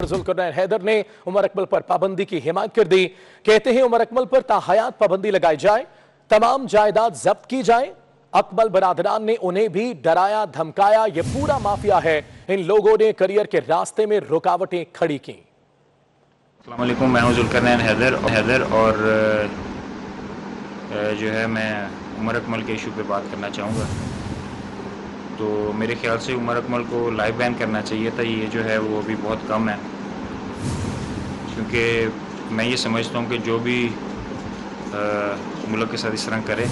जुल्करनैन हैदर ने उमर अकमल पर पाबंदी की हिमायत कर दी। कहते हैं उमर अकमल पर ताहयात पाबंदी लगाई जाए, तमाम जायदाद जब्त की जाए। अकमल बरादरान ने उन्हें भी डराया धमकाया। ये पूरा माफिया है। इन लोगों ने करियर के रास्ते में रुकावटें खड़ी की। अस्सलाम वालेकुम, मैं हूं जुल्करनैन हैदर और जो है मैं उमर अकमल के इशू पे बात करना चाहूँगा। तो मेरे ख्याल से उमर अकमल को लाइव बैन करना चाहिए था। ये जो है वो भी बहुत कम है, क्योंकि मैं ये समझता हूँ कि जो भी मुल्क के साथ इस तरह करे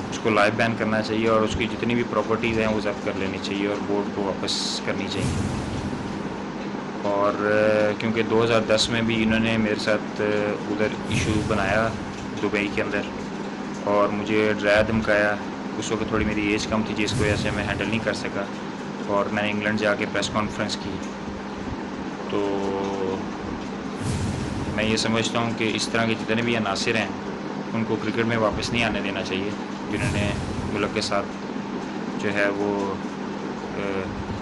उसको लाइव बैन करना चाहिए और उसकी जितनी भी प्रॉपर्टीज़ हैं वो जब्त कर लेनी चाहिए और बोर्ड को वापस करनी चाहिए। और क्योंकि 2010 में भी इन्होंने मेरे साथ उधर इशू बनाया दुबई के अंदर और मुझे डराया धमकाया। उस वक्त थोड़ी मेरी एज कम थी जिसकी वजह से मैं हैंडल नहीं कर सका और मैंने इंग्लैंड जाके प्रेस कॉन्फ्रेंस की। तो मैं ये समझता हूँ कि इस तरह के जितने भी अनासिर हैं उनको क्रिकेट में वापस नहीं आने देना चाहिए, जिन्होंने मुल्क के साथ जो है वो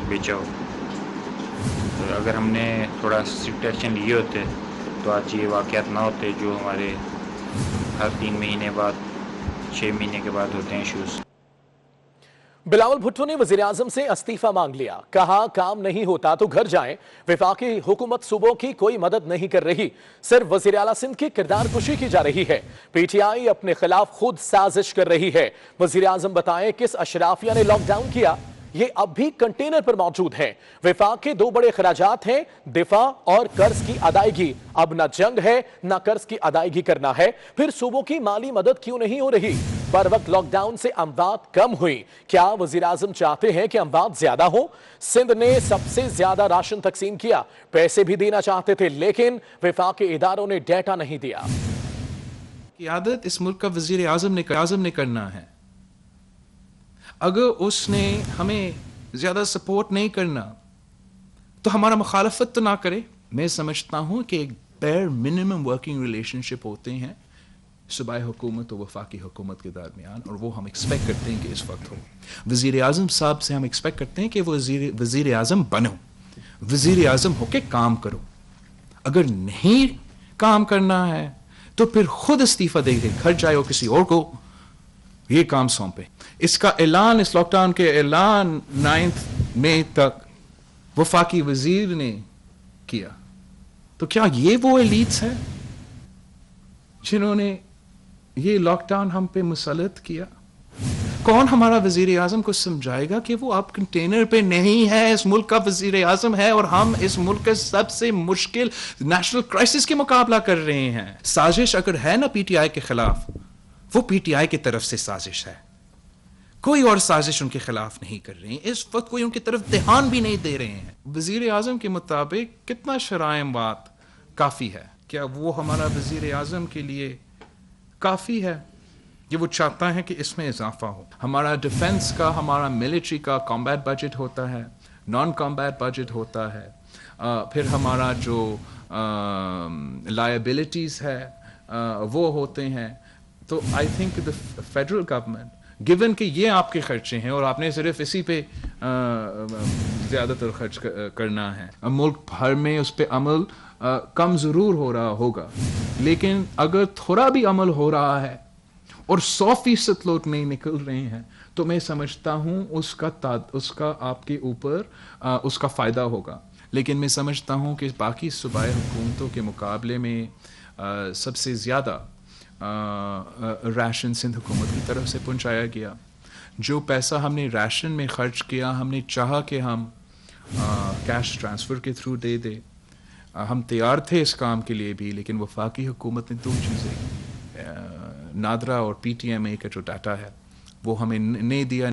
बेचा हो। तो अगर हमने थोड़ा स्ट्रिक्ट एक्शन लिए होते तो आज ये वाक़यात ना होते जो हमारे हर 3 महीने बाद 6 महीने के बाद होते हैं इश्यूज। बिलावल भुट्टो ने वजीर आजम से इस्तीफा मांग लिया। कहा काम नहीं होता तो घर जाएं। वफाकी हुकूमत सूबों की कोई मदद नहीं कर रही, सिर्फ वजीर आला सिंध की किरदार कुशी की जा रही है। पीटीआई अपने खिलाफ खुद साजिश कर रही है। वजीर आजम बताएं किस अशराफिया ने लॉकडाउन किया। ये अब भी कंटेनर पर मौजूद है। वफाक के 2 बड़े खराजात हैं, दिफा और कर्ज की अदायगी। अब न जंग है न कर्ज की अदायगी करना है। फिर सूबों की माली मदद क्यों नहीं हो रही? बर वक्त लॉकडाउन से अमवात कम हुई। क्या वजीर आजम चाहते हैं कि अमवात ज्यादा हो? सिंध ने सबसे ज्यादा राशन तकसीम किया, पैसे भी देना चाहते थे, लेकिन वफाक के इदारों ने डेटा नहीं दिया। क़यादत इस मुल्क का वजीर आजम ने करना है। अगर उसने हमें ज्यादा सपोर्ट नहीं करना तो हमारा मुखालफत तो ना करे। मैं समझता हूं कि एक बेयर मिनिमम वर्किंग रिलेशनशिप होते हैं सूबाई हुकूमत और वफाकी हुकूमत के दरमियान, और वो हम एक्सपेक्ट करते हैं कि इस वक्त हो। वजीर आजम साहब से हम एक्सपेक्ट करते हैं कि वो वजीर आजम बनो, वजीर आजम होके काम करो। अगर नहीं काम करना है तो फिर खुद इस्तीफा दे घर जाए और किसी और को ये काम सौंपे। इसका ऐलान, इस लॉकडाउन के ऐलान 9 मई तक वफाकी वजीर ने किया। तो क्या ये वो एलीट्स है जिन्होंने ये लॉकडाउन हम पे मुसल्लत किया? कौन हमारा वजीर आजम को समझाएगा कि वो अब कंटेनर पे नहीं है, इस मुल्क का वजीर आजम है और हम इस मुल्क के सबसे मुश्किल नेशनल क्राइसिस के मुकाबला कर रहे हैं। साजिश अगर है ना पीटीआई के खिलाफ, वो पीटीआई की तरफ से साजिश है, कोई और साजिश उनके खिलाफ नहीं कर रहे हैं। इस वक्त कोई उनकी तरफ ध्यान भी नहीं दे रहे हैं। वजीर आजम के मुताबिक कितना शराइम बात काफ़ी है? क्या वो हमारा वजीर आजम के लिए काफ़ी है? ये वो चाहता है कि इसमें इजाफा हो। हमारा डिफेंस का, हमारा मिलिट्री का कॉम्बैट बजट होता है, नॉन कॉम्बैट बजट होता है, फिर हमारा जो लायबिलिटीज़ है वो होते हैं। तो I think the federal government, given कि ये आपके खर्चे हैं और आपने सिर्फ इसी पे ज़्यादातर खर्च करना है, मुल्क भर में उस पर अमल कम ज़रूर हो रहा होगा, लेकिन अगर थोड़ा भी अमल हो रहा है और 100% लोग नहीं निकल रहे हैं तो मैं समझता हूँ उसका आपके ऊपर उसका फ़ायदा होगा। लेकिन मैं समझता हूँ कि बाकी सूबाई हुकूमतों के मुकाबले में सबसे ज़्यादा राशन सिंध हुकूमत की तरफ से पहुंचाया गया। जो पैसा हमने राशन में खर्च किया, हमने चाहा कि हम कैश ट्रांसफ़र के थ्रू दे दे। हम तैयार थे इस काम के लिए भी, लेकिन वफाकी हुकूमत ने 2 चीज़ें, नादरा और पीटीएमए का जो डाटा है वो हमें नहीं दिया।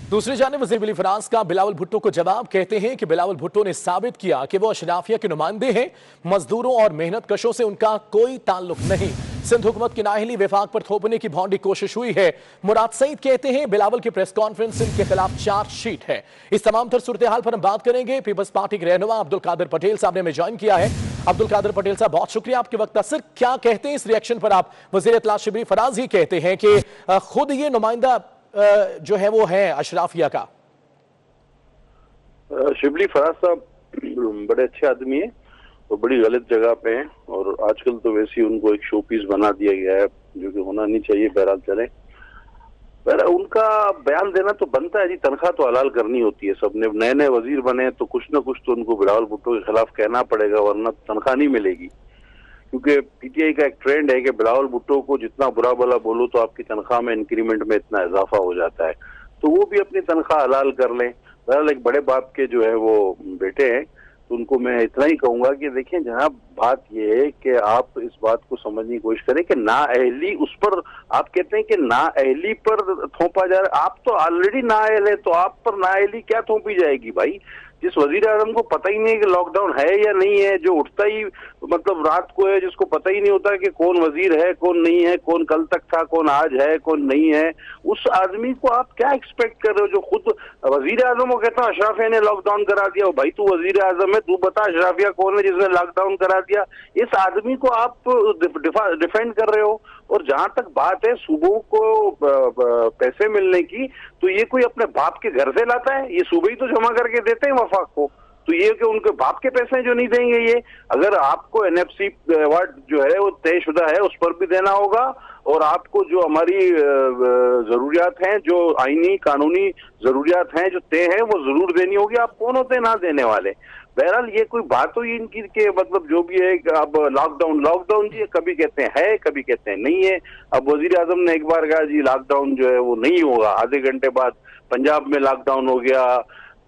दूसरी जानिब वज़ीर बिली फराज का बिलावल भुट्टो को जवाब। कहते हैं कि बिलावल भुट्टो ने साबित किया कि वो अशराफिया के नुमाइंदे हैं। मजदूरों और मेहनत कशों से उनका कोई ताल्लुक नहीं। सिंध हुकूमत की नाअहली वफाक पर थोपने की भौंडी कोशिश हुई है। मुराद सईद कहते हैं बिलावल की प्रेस कॉन्फ्रेंस के खिलाफ चार्जशीट है। इस तमाम तर सूरत हाल पर हम बात करेंगे। पीपल्स पार्टी के रहनुमा अब्दुल कादिर पटेल साहब ने हमें ज्वाइन किया है। अब्दुल कादिर पटेल साहब, बहुत शुक्रिया आपके वक्त। सर, क्या कहते हैं इस रिएक्शन पर आप? वज़ीर इत्तलात शिबली फराज ही कहते हैं कि खुद ये नुमाइंदा जो है वो है अशराफिया का। शिबली फराज साहब बड़े अच्छे आदमी है और बड़ी गलत जगह पे हैं, और आजकल तो वैसे ही उनको एक शो पीस बना दिया गया है जो कि होना नहीं चाहिए। बहरहाल चले, उनका बयान देना तो बनता है जी, तनख्वाह तो हलाल करनी होती है सबने। नए नए वजीर बने तो कुछ ना कुछ तो उनको बिलावल भुट्टो के खिलाफ कहना पड़ेगा, वरना तनख्वाह नहीं मिलेगी। क्योंकि पीटीआई का एक ट्रेंड है कि बिलावल भुट्टो को जितना बुरा भला बोलो तो आपकी तनख्वाह में इंक्रीमेंट में इतना इजाफा हो जाता है, तो वो भी अपनी तनख्वाह हलाल कर लें। बहरहाल एक बड़े बाप के जो है वो बेटे हैं, तो उनको मैं इतना ही कहूंगा कि देखिए जनाब, बात ये है कि आप इस बात को समझने की कोशिश करें कि नाअहली, उस पर आप कहते हैं कि नाअहली पर थोपा जा रहा है। आप तो ऑलरेडी नाअहल है, तो आप पर नाअहली क्या थोपी जाएगी भाई? जिस वजीर आजम को पता ही नहीं है कि लॉकडाउन है या नहीं है, जो उठता ही मतलब रात को है, जिसको पता ही नहीं होता कि कौन वजीर है कौन नहीं है, कौन कल तक था कौन आज है कौन नहीं है, उस आदमी को आप क्या एक्सपेक्ट कर रहे हो जो खुद वजीर आजम को कहता है अशराफिया ने लॉकडाउन करा दिया। भाई तू वजीर आजम है, तू बता अशराफिया कौन है जिसने लॉकडाउन करा दिया? इस आदमी को आप डिफेंड कर रहे हो। और जहां तक बात है सूबों को पैसे मिलने की, तो ये कोई अपने बाप के घर से लाता है? ये सूबे ही तो जमा करके देते हैं वफाक को, तो ये कि उनके बाप के पैसे जो नहीं देंगे ये? अगर आपको एनएफसी अवार्ड जो है वो तयशुदा है उस पर भी देना होगा, और आपको जो हमारी जरूरियात हैं, जो आईनी कानूनी जरूरियात हैं जो तय हैं, वो जरूर देनी होगी। आप कौन होते हैं ना देने वाले? बहरहाल ये कोई बात तो इनकी के मतलब जो भी है अब लॉकडाउन जी कभी कहते हैं है कभी कहते हैं नहीं है। अब वजीर आजम ने एक बार कहा जी लॉकडाउन जो है वो नहीं होगा, आधे घंटे बाद पंजाब में लॉकडाउन हो गया,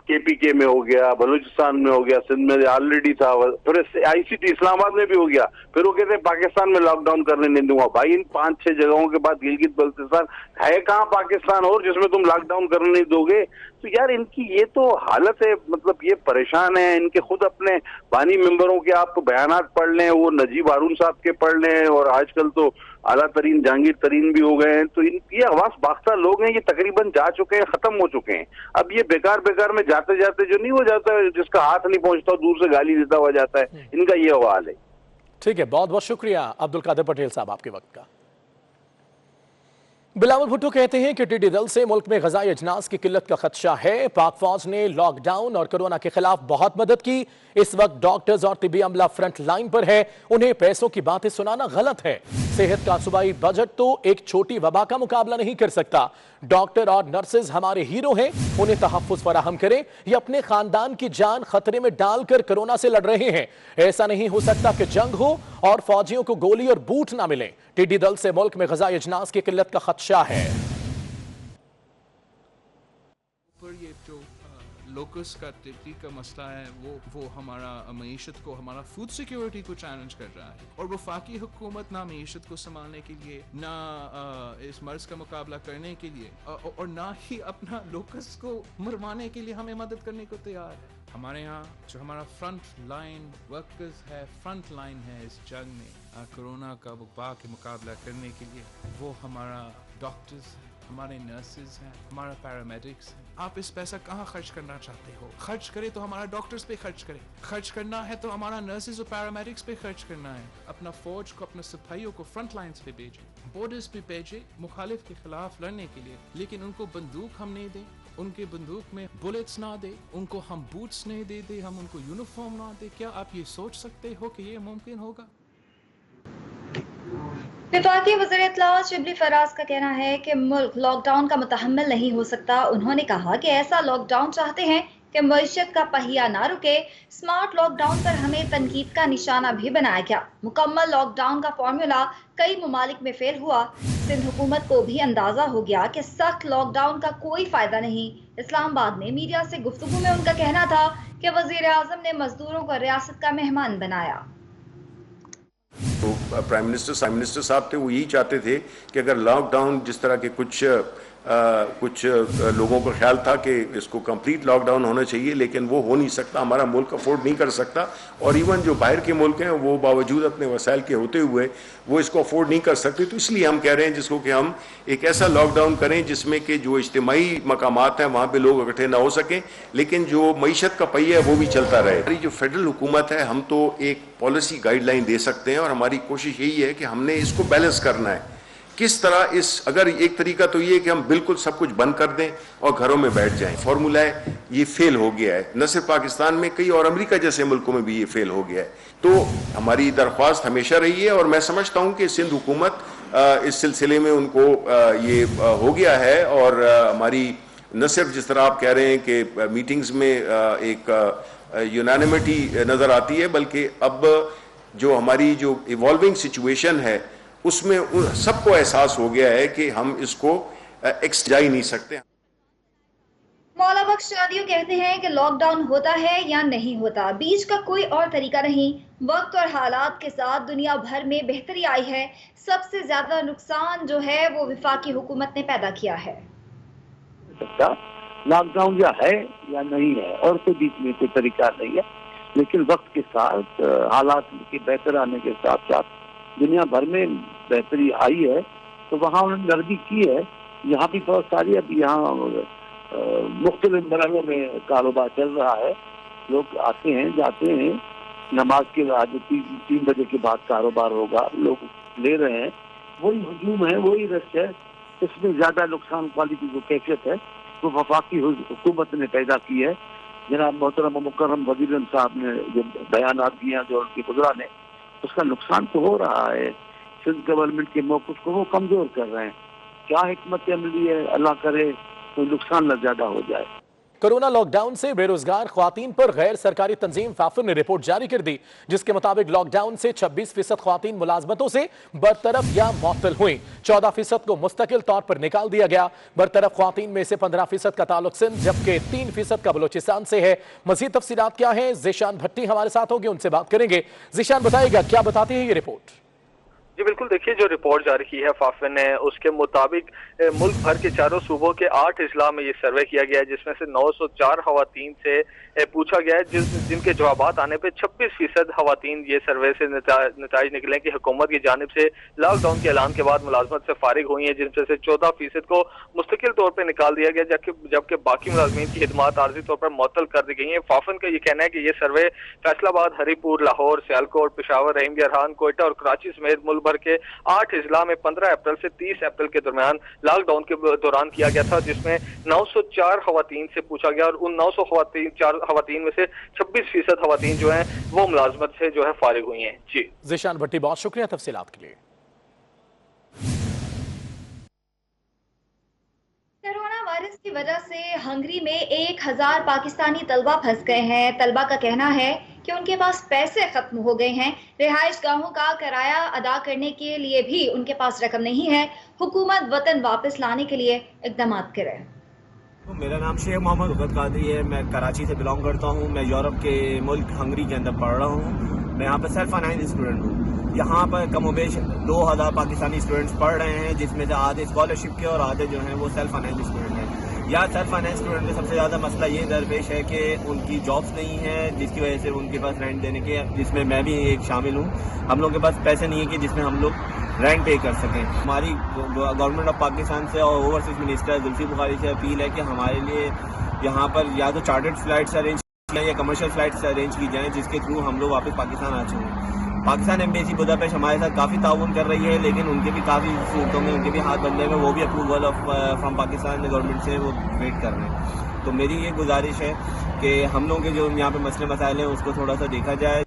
केपीके में हो गया, बलूचिस्तान में हो गया, सिंध में ऑलरेडी था, फिर आईसीटी इस्लामाबाद में भी हो गया, फिर वो कहते हैं पाकिस्तान में लॉकडाउन करने नहीं दूंगा। भाई इन 5-6 जगहों के बाद गिलगित बल्तिस्तान है कहाँ पाकिस्तान और जिसमें तुम लॉकडाउन करने नहीं दोगे? तो यार इनकी ये तो हालत है, मतलब ये परेशान है। इनके खुद अपने बानी मेंबरों के आप बयानात पढ़ लें, वो नजीब हारून साहब के पढ़ लें, और आजकल तो आला तरीन जहांगीर तरीन भी हो गए हैं। तो ये हवास बाख्ता लोग हैं, ये तकरीबन जा चुके हैं, खत्म हो चुके हैं। अब ये बेकार में जाते जाते जो नहीं हो जाता, जिसका हाथ नहीं पहुंचता दूर से गाली देता हुआ जाता है, इनका ये हवाल है। ठीक है, बहुत बहुत शुक्रिया अब्दुल कादिर पटेल साहब आपके वक्त का। बिलावल भुट्टो कहते हैं कि टिड्डी दल से मुल्क में ग़िज़ाई अजनास की किल्लत का खदशा है। पाक फौज ने लॉकडाउन और कोरोना के खिलाफ बहुत मदद की। इस वक्त डॉक्टर्स और तिब्बी अमला फ्रंट लाइन पर है, उन्हें पैसों की बातें सुनाना गलत है। सेहत का सूबाई बजट तो एक छोटी वबा का मुकाबला नहीं कर सकता। डॉक्टर और नर्सेज हमारे हीरो हैं, उन्हें तहफ़्फ़ुज़ फराहम करें। ये अपने खानदान की जान खतरे में डालकर कोरोना से लड़ रहे हैं। ऐसा नहीं हो सकता कि जंग हो और फौजियों को गोली और बूट ना मिले। टिड्डी दल से मुल्क में ग़िज़ाई अजनास की किल्लत का खदशा है। ये जो लोकस का टिड्डी का मसला है वो हमारा मईशत को, हमारा फूड सिक्योरिटी को चैलेंज कर रहा है। और वफाकी हुकूमत ना मईशत को संभालने के लिए, ना इस मर्ज का मुकाबला करने के लिए, और ना ही अपना लोकस को मरवाने के लिए हमें मदद करने को तैयार है। हमारे यहाँ जो हमारा फ्रंट लाइन वर्कर्स है, फ्रंट लाइन है इस जंग में कोरोना का वबा के मुकाबला करने के लिए, वो हमारा डॉक्टर्स हैं, हमारे नर्सेज हैं, हमारा पैरामेडिक्स हैं। आप इस पैसा कहाँ खर्च करना चाहते हो? खर्च करें तो हमारा डॉक्टर्स पे खर्च करें, खर्च करना है तो हमारा नर्सेज और पैरामेडिक्स पे खर्च करना है। अपना फौज को, अपने सिपाहियों को फ्रंट लाइन्स पे भेजें, बॉर्डर्स पे भेजें मुखालिफ के खिलाफ लड़ने के लिए, लेकिन उनको बंदूक हम नहीं दें, उनके बंदूक में बुलेट्स ना दे, उनको हम बूट्स नहीं दे दे, हम उनको यूनिफॉर्म ना दे। क्या आप ये सोच सकते हो कि ये मुमकिन होगा? वफाकी वज़ीर इत्तलाआत शिबली फराज का कहना है कि मुल्क लॉकडाउन का मुतहम्मिल नहीं हो सकता। उन्होंने कहा कि ऐसा लॉकडाउन चाहते हैं कि मईशत का पहिया ना रुके। स्मार्ट लॉकडाउन पर हमें तनकीद का निशाना भी बनाया गया। मुकम्मल लॉकडाउन का फॉर्मूला कई ममालिक में फेल हुआ। सिंध हुकूमत को भी अंदाजा हो गया कि सख्त लॉकडाउन का कोई फायदा नहीं। इस्लामाबाद में मीडिया से गुफ्तगू में उनका कहना था कि वज़ीर आज़म ने मजदूरों को रियासत का मेहमान बनाया। तो प्राइम मिनिस्टर साहब थे, वो यही चाहते थे कि अगर लॉकडाउन, जिस तरह के कुछ लोगों को ख्याल था कि इसको कंप्लीट लॉकडाउन होना चाहिए, लेकिन वो हो नहीं सकता, हमारा मुल्क अफोर्ड नहीं कर सकता। और इवन जो बाहर के मुल्क हैं वो बावजूद अपने वसाइल के होते हुए वो इसको अफोर्ड नहीं कर सकते। तो इसलिए हम कह रहे हैं जिसको कि हम एक ऐसा लॉकडाउन करें जिसमें कि जो इज्तिमाई मकामात हैं वहाँ पे लोग इकट्ठे ना हो सकें, लेकिन जो मईशत का पहिया है वो भी चलता रहे। हमारी जो फेडरल हुकूमत है, हम तो एक पॉलिसी गाइडलाइन दे सकते हैं, और हमारी कोशिश यही है कि हमने इसको बैलेंस करना है किस तरह अगर एक तरीका तो ये है कि हम बिल्कुल सब कुछ बंद कर दें और घरों में बैठ जाएं, फॉर्मूला है ये फेल हो गया है। न सिर्फ पाकिस्तान में, कई और अमेरिका जैसे मुल्कों में भी ये फेल हो गया है। तो हमारी दरख्वास्त हमेशा रही है और मैं समझता हूं कि सिंध हुकूमत इस सिलसिले में उनको ये हो गया है और हमारी न सिर्फ जिस तरह आप कह रहे हैं कि मीटिंग्स में एक यूनानिमिटी नजर आती है, बल्कि अब जो हमारी जो इवॉल्विंग सिचुएशन है उसमें सबको एहसास हो गया है कि हम इसको जा ही नहीं सकते। मौला बख्श शादियों कहते हैं कि लॉकडाउन होता है या नहीं होता, बीच का कोई और तरीका नहीं। वक्त और हालात के साथ दुनिया भर में बेहतरी आई है। सबसे ज्यादा नुकसान जो है वो वफाकी हुकूमत ने पैदा किया है। लॉकडाउन या है या नहीं है और कोई बीच में कोई तरीका नहीं है, लेकिन वक्त के साथ हालात के बेहतर आने के साथ साथ दुनिया भर में बेहतरी आई है। तो वहाँ उन्होंने नरमी की है। यहाँ भी बहुत सारी अब यहाँ मुख्तलिफ मरहलों में कारोबार चल रहा है। लोग आते हैं जाते हैं, नमाज के बाद 3 बजे के बाद कारोबार होगा, लोग ले रहे हैं। वही हजूम है, वही रश है। इसमें ज्यादा नुकसान वाली जो कैफियत है वो वफाकी हुकूमत ने पैदा की है। जनाब मोहतरम मुकर्रम वज़ीर साहब ने जो बयान दिए जो उनके गुजरा ने, उसका नुकसान तो हो रहा है। सिंध गवर्नमेंट के मौक़िफ़ को वो कमजोर कर रहे हैं। क्या हिकमत अमली है, अल्लाह करे कोई नुकसान न ज्यादा हो जाए। कोरोना लॉकडाउन से बेरोजगार ख्वातीन पर गैर सरकारी तंजीम फाफिर ने रिपोर्ट जारी कर दी, जिसके मुताबिक लॉकडाउन से 26% ख्वातीन मुलाजमतों से बरतरफ या मुअत्तल हुई। 14% को मुस्तकिल तौर पर निकाल दिया गया। बरतरफ ख्वातीन में से 15% का ताल्लुक सिंध, जबकि 3% का बलोचिस्तान से है। मजीद तफसीलात क्या है, ज़ीशान भट्टी हमारे साथ होंगे, उनसे बात करेंगे। ज़ीशान बताइएगा क्या बताती है ये रिपोर्ट? जी बिल्कुल, देखिए जो रिपोर्ट जारी की है फाफिर ने, उसके मुताबिक मुल्क भर के 4 सूबों के 8 अजला में ये सर्वे किया गया है, जिसमें से 904 खवातीन से पूछा गया है, जिनके जवाबात आने पे 26% खवातीन ये सर्वे से नताइज निकले कि हुकूमत की जानिब से लॉकडाउन के ऐलान के बाद मुलाजमत से फारिग हुई है, जिनमें से 14% को मुस्तकिल तौर पर निकाल दिया गया, जबकि बाकी मुलाजमीन की खिदमात आर्जी तौर पर मुअत्तल कर दी गई है। फाफिर का ये कहना है कि ये सर्वे फैसलाबाद, हरीपुर, लाहौर, सियालकोट, पेशावर, रहीम गेरहान, कोयटा और कराची समेत मुल्क भर के 8 अजला में 15 अप्रैल से 30 अप्रैल के दरमियान लॉकडाउन के दौरान किया गया था, जिसमें 904 खवातीन से पूछा गया और उन 904 खवातीन में से 26% खवातीन जो हैं वो मुलाजमत से जो है फारिग हुई हैं। जी ज़ीशान भट्टी, बहुत शुक्रिया तफसीलात के लिए। कोरोना वायरस की वजह से हंगरी में 1000 पाकिस्तानी तलबा फंस गए हैं। तलबा का कहना है कि उनके पास पैसे खत्म हो गए हैं। रिहाइश गाहों का किराया अदा करने के लिए भी उनके पास रकम नहीं है। हुकूमत वतन वापस लाने के लिए इक़दाम करे। मेरा नाम शेख मोहम्मद उबैद कादरी है। मैं कराची से बिलोंग करता हूँ। मैं यूरोप के मुल्क हंगरी के अंदर पढ़ रहा हूँ। मैं यहाँ पर सेल्फ फाइनेंस स्टूडेंट हूँ। यहाँ पर कमोबेश 2000 पाकिस्तानी स्टूडेंट्स पढ़ रहे हैं, जिसमें से आधे स्कॉलरशिप के और आधे जो हैं वो सेल्फ फाइनेंस स्टूडेंट हैं। यहाँ सेल्फ फाइनेंस स्टूडेंट में सबसे ज़्यादा मसला ये दरपेश है कि उनकी जॉब्स नहीं है, जिसकी वजह से उनके पास रेंट देने के, जिसमें मैं भी एक शामिल हूँ, हम लोग के पास पैसे नहीं है कि जिसमें हम लोग रेंट पे कर सकें। हमारी गवर्नमेंट ऑफ पाकिस्तान से और ओवरसीज मिनिस्टर जुल्फिकार बुखारी से अपील है कि हमारे लिए यहाँ पर या तो चार्टर्ड फ्लाइट्स अरेंज की जाए या कमर्शियल फ्लाइट्स अरेंज की जाएँ, जिसके थ्रू हम लोग वापस पाकिस्तान आ सकें। पाकिस्तान एम्बेसी बुदापेस्ट हमारे साथ काफ़ी ताउन कर रही है, लेकिन उनके भी काफ़ी सूरतों में उनके भी हाथ बदले हुए, वो भी approval of from Pakistan government से वो वेट कर रहे हैं। तो मेरी ये गुजारिश है कि हम लोग के जो यहाँ पे मसले मसाइल हैं उसको थोड़ा सा देखा जाए।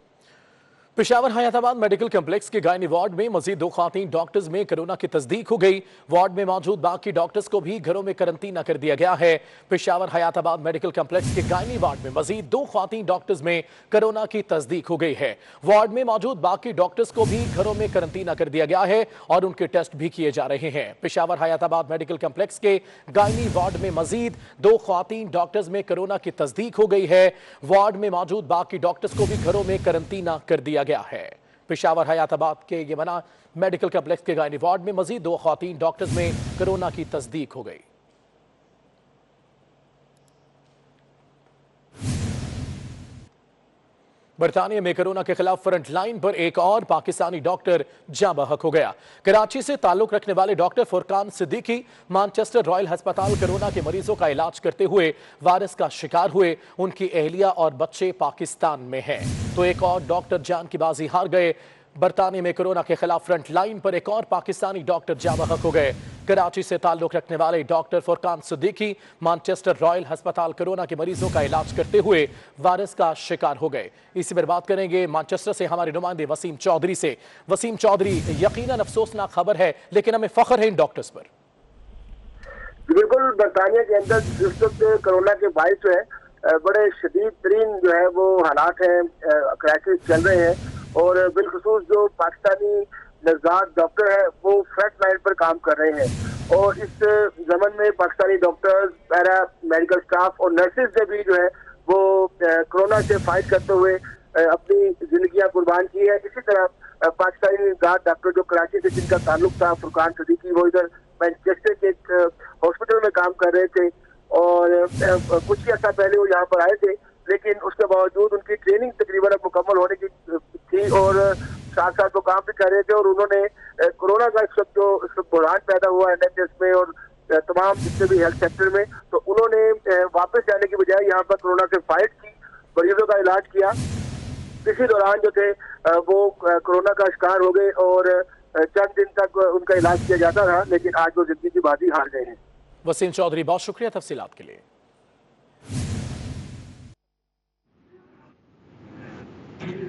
पेशावर हयाताबाद मेडिकल कम्प्लेक्स के गायनी वार्ड में मजीद 2 ख्वातीन डॉक्टर्स में कोरोना की तस्दीक हो गई। वार्ड में मौजूद बाकी डॉक्टर्स को भी घरों में करंटीना कर दिया गया है। पेशावर हयाताबाद मेडिकल कम्प्लेक्स के गायनी वार्ड में मजीद 2 ख्वातीन डॉक्टर्स में कोरोना की तस्दीक हो गई है। वार्ड में मौजूद बाकी डॉक्टर्स को भी घरों में करंटीना कर दिया गया है और उनके टेस्ट भी किए जा रहे हैं। पेशावर हयाताबाद मेडिकल कम्प्लेक्स के गायनी वार्ड में मजीद 2 ख्वातीन डॉक्टर्स में कोरोना की तस्दीक हो गई है। वार्ड में मौजूद बाकी डॉक्टर्स को भी घरों में करंटीना कर दिया गया है। पेशावर हयाताबाद के ये बना मेडिकल कम्प्लेक्स के गायनी वार्ड में मजीद 2 ख्वातीन डॉक्टर्स में कोरोना की तस्दीक हो गई। बरतानिया में कोरोना के खिलाफ फ्रंट लाइन पर एक और पाकिस्तानी डॉक्टर जाँ बहक हो गया। कराची से ताल्लुक रखने वाले doctor Furqan Siddiqui Manchester royal अस्पताल कोरोना के मरीजों का इलाज करते हुए वायरस का शिकार हुए। उनकी अहलिया और बच्चे पाकिस्तान में हैं, तो एक और डॉक्टर जान की बाजी हार गए। برطانیہ میں کورونا کے خلاف فرنٹ لائن پر ایک اور پاکستانی ڈاکٹر جاں بحق ہو گئے۔ کراچی سے تعلق رکھنے والے ڈاکٹر فرقان صدیقی مانچسٹر رائل ہسپتال کورونا کے مریضوں کا علاج کرتے ہوئے وائرس کا شکار ہو گئے۔ اسی پر بات کریں گے مانچسٹر سے ہمارے نمائندے وسیم چودھری سے۔ وسیم چودھری، یقیناً افسوسناک خبر ہے لیکن ہمیں فخر ہے ان ڈاکٹرز پر۔ بالکل، برطانیہ کے اندر جس وقت کورونا کے باعث جو ہے بڑے شدید ترین جو ہے وہ حالات ہیں، کرائسس چل رہے ہیں، اور بالخصوص جو پاکستانی نژاد ڈاکٹر ہیں وہ فرنٹ لائن پر کام کر رہے ہیں، اور اس زمن میں پاکستانی ڈاکٹرز، پیرا میڈیکل سٹاف اور نرسز نے بھی جو ہے وہ کورونا سے فائٹ کرتے ہوئے اپنی زندگیاں قربان کی ہے۔ اسی طرح پاکستانی نژاد ڈاکٹر جو کراچی سے جن کا تعلق تھا، فرقان صدیقی، وہ ادھر مانچسٹر کے ایک ہاسپٹل میں کام کر رہے تھے، اور کچھ ہی عرصہ پہلے وہ یہاں پر آئے تھے، لیکن اس کے باوجود ان کی ٹریننگ تقریباً اب مکمل ہونے کی تھی، اور ساتھ ساتھ وہ کام بھی کر رہے تھے، اور انہوں نے کورونا کا اس وقت بحران پیدا ہوا NHS میں اور تمام جتنے بھی ہیلتھ سیکٹر میں، تو انہوں نے واپس جانے کی بجائے یہاں پر کورونا سے فائٹ کی، مریضوں کا علاج کیا۔ اسی دوران جو تھے وہ کورونا کا شکار ہو گئے، اور چند دن تک ان کا علاج کیا جاتا رہا، لیکن آج وہ زندگی کی بازی ہار گئے ہیں۔ وسیم چودھری، بہت شکریہ تفصیلات کے لیے۔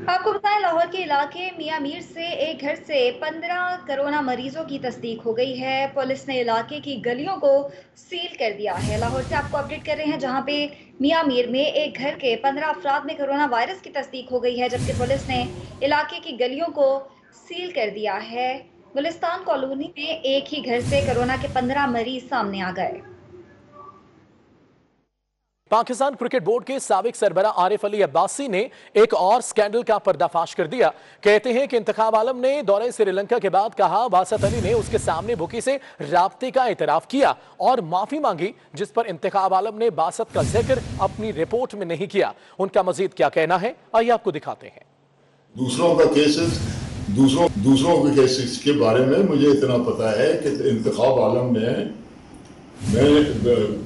آپ کو بتائیں، لاہور کے علاقے میاں میر سے ایک گھر سے 15 کورونا مریضوں کی تصدیق ہو گئی ہے۔ پولیس نے علاقے کی گلیوں کو سیل کر دیا ہے۔ لاہور سے آپ کو اپڈیٹ کر رہے ہیں، جہاں پہ میاں میر میں ایک گھر کے 15 افراد میں کورونا وائرس کی تصدیق ہو گئی ہے، جبکہ پولیس نے علاقے کی گلیوں کو سیل کر دیا ہے۔ گلستان کالونی میں ایک ہی گھر سے کورونا کے 15 مریض سامنے آ گئے۔ پاکستان کرکٹ بورڈ کے سابق سربراہ عارف علی عباسی نے ایک اور سکینڈل کا پردہ فاش کر دیا۔ کہتے ہیں کہ انتخاب عالم نے دورہ سری لنکا کے بعد کہا باسط علی نے اس کے سامنے بھوکی سے رابطے کا اعتراف کیا اور معافی مانگی، جس پر انتخاب عالم نے باسط کا ذکر اپنی رپورٹ میں نہیں کیا۔ ان کا مزید کیا کہنا ہے، آئیے آپ کو دکھاتے ہیں۔ دوسروں کے کیسز کے بارے میں مجھے اتنا پتا ہے کہ انتخاب عالم نے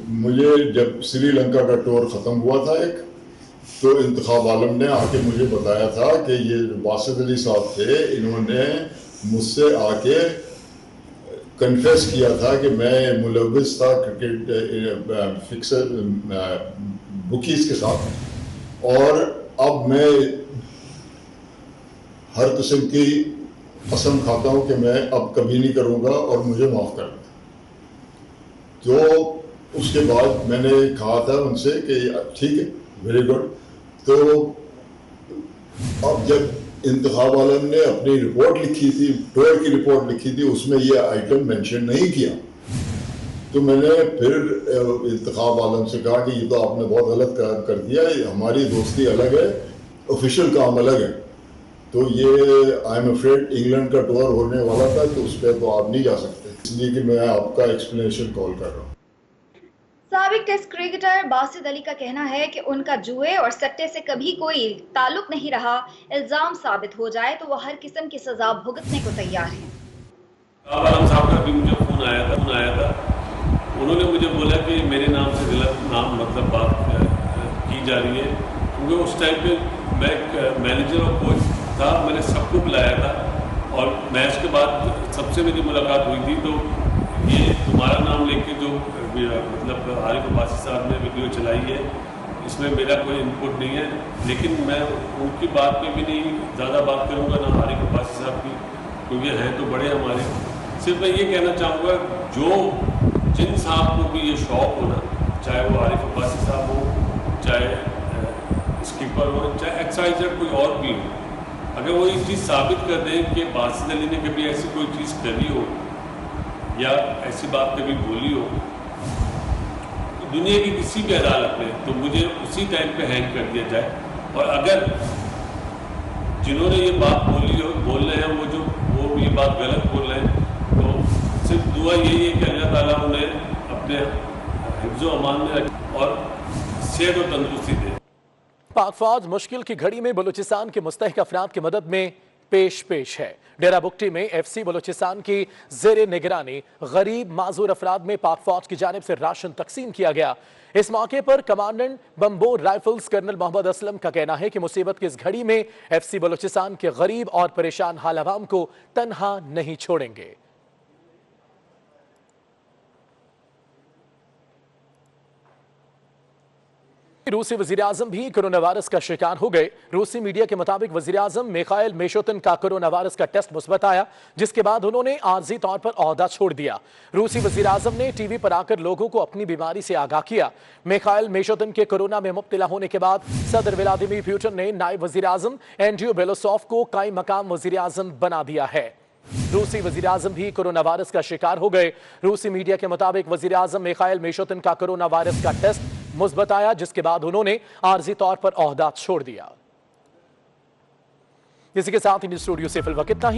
مجھے جب سری لنکا کا ٹور ختم ہوا تھا تو انتخاب عالم نے آ کے مجھے بتایا تھا کہ یہ باسط علی صاحب تھے، انہوں نے مجھ سے آ کے کنفیس کیا تھا کہ میں ملوث تھا کرکٹ فکسر بکیز کے ساتھ، اور اب میں ہر قسم کی قسم کھاتا ہوں کہ میں اب کبھی نہیں کروں گا اور مجھے معاف کر دیں۔ تو اس کے بعد میں نے کہا تھا ان سے کہ ٹھیک ہے، ویری گڈ۔ تو اب جب انتخاب عالم نے اپنی رپورٹ لکھی تھی، ٹور کی رپورٹ لکھی تھی، اس میں یہ آئٹم مینشن نہیں کیا، تو میں نے پھر انتخاب عالم سے کہا کہ یہ تو آپ نے بہت غلط کر دیا، ہماری دوستی الگ ہے، آفیشیل کام الگ ہے۔ تو یہ آئی ایم افریڈ انگلینڈ کا ٹور ہونے والا تھا، تو اس پہ تو آپ نہیں جا سکتے، اس لیے کہ میں آپ کا ایکسپلینیشن کال کر رہا ہوں۔ سابق ٹیسٹ کرکٹر باسط علی کا کہنا ہے کہ ان کا جوئے اور سٹے سے کبھی کوئی تعلق نہیں رہا، الزام ثابت ہو جائے تو وہ ہر قسم کی سزا بھگتنے کو تیار ہیں۔ عالم صاحب کا بھی مجھے فون آیا تھا، انہوں نے مجھے بولا کہ میرے نام سے غلط نام مطلب بات کی جا رہی ہے، کیونکہ اس ٹائم پہ میں ایک مینیجر اور کوچ تھا، میں نے سب کو بلایا تھا، اور میچ کے بعد سب سے میری ملاقات ہوئی تھی، تو یہ تمہارا نام لے کے جو مطلب عارف عباسی صاحب نے ویڈیو چلائی ہے، اس میں میرا کوئی انپٹ نہیں ہے، لیکن میں ان کی بات پہ بھی نہیں زیادہ بات کروں گا، نہ عارف عباسی صاحب کی، کیونکہ ہیں تو بڑے ہمارے۔ صرف میں یہ کہنا چاہوں گا، جن صاحب کو بھی یہ شوق ہونا، چاہے وہ عارف عباسی صاحب ہو، چاہے اسکیپر ہو، چاہے ایکسائزر کوئی اور بھی ہو، اگر وہ یہ چیز ثابت کر دیں کہ باسط علی نے کبھی ایسی کوئی چیز کری ہو یا ایسی بات کبھی بولی ہو دنیا کی کسی بھی عدالت میں، تو مجھے اسی ٹائم پہ ہینگ کر دیا جائے، اور اگر جنہوں نے یہ بات بول رہے ہیں وہ یہ بات غلط بول رہے ہیں، تو صرف دعا یہی ہے کہ اللہ تعالیٰ انہیں اپنے حفظ و امان میں رکھے اور صحت و تندرستی دے۔ پاک فوج مشکل کی گھڑی میں بلوچستان کے مستحق افراد کی مدد میں पेश है। डेरा बुगटी में FC बलूचिस्तान की ज़ेरे निगरानी गरीब माजूर अफराद में पाक फौज की जानिब से राशन तकसीम किया गया। इस मौके पर कमांडेंट बम्बोर राइफल्स कर्नल मोहम्मद असलम का कहना है कि मुसीबत की इस घड़ी में FC बलूचिस्तान के गरीब और परेशान हाल अवाम को तन्हा नहीं छोड़ेंगे। रूसी वज़ीर-ए-आज़म भी कोरोना वायरस का शिकार हो गए। रूसी मीडिया के मुताबिक वज़ीर-ए-आज़म मिखाइल मिशोतिन का कोरोना वायरस का टेस्ट मुस्बत आया, जिसके बाद उन्होंने आर्जी तौर पर ओहदा छोड़ दिया। रूसी वज़ीर-ए-आज़म ने टीवी पर आकर लोगों को अपनी बीमारी से आगाह किया। मिखाइल मिशोतिन के कोरोना में मुब्तला होने के बाद सदर व्लादिमीर पुतिन ने नायब वज़ीर-ए-आज़म एंड्रयू बेलोसॉव को कायम मकाम वज़ीर-ए-आज़म बना दिया है। रूसी वज़ीर-ए-आज़म भी कोरोना वायरस का शिकार हो गए। रूसी मीडिया के मुताबिक वज़ीर-ए-आज़म मिखाइल मिशोतिन का कोरोना वायरस का टेस्ट मुस्बत आया, जिसके बाद उन्होंने आर्जी तौर पर ओहदा छोड़ दिया। इसी के साथ ही स्टूडियो से फिलहाल इतना ही।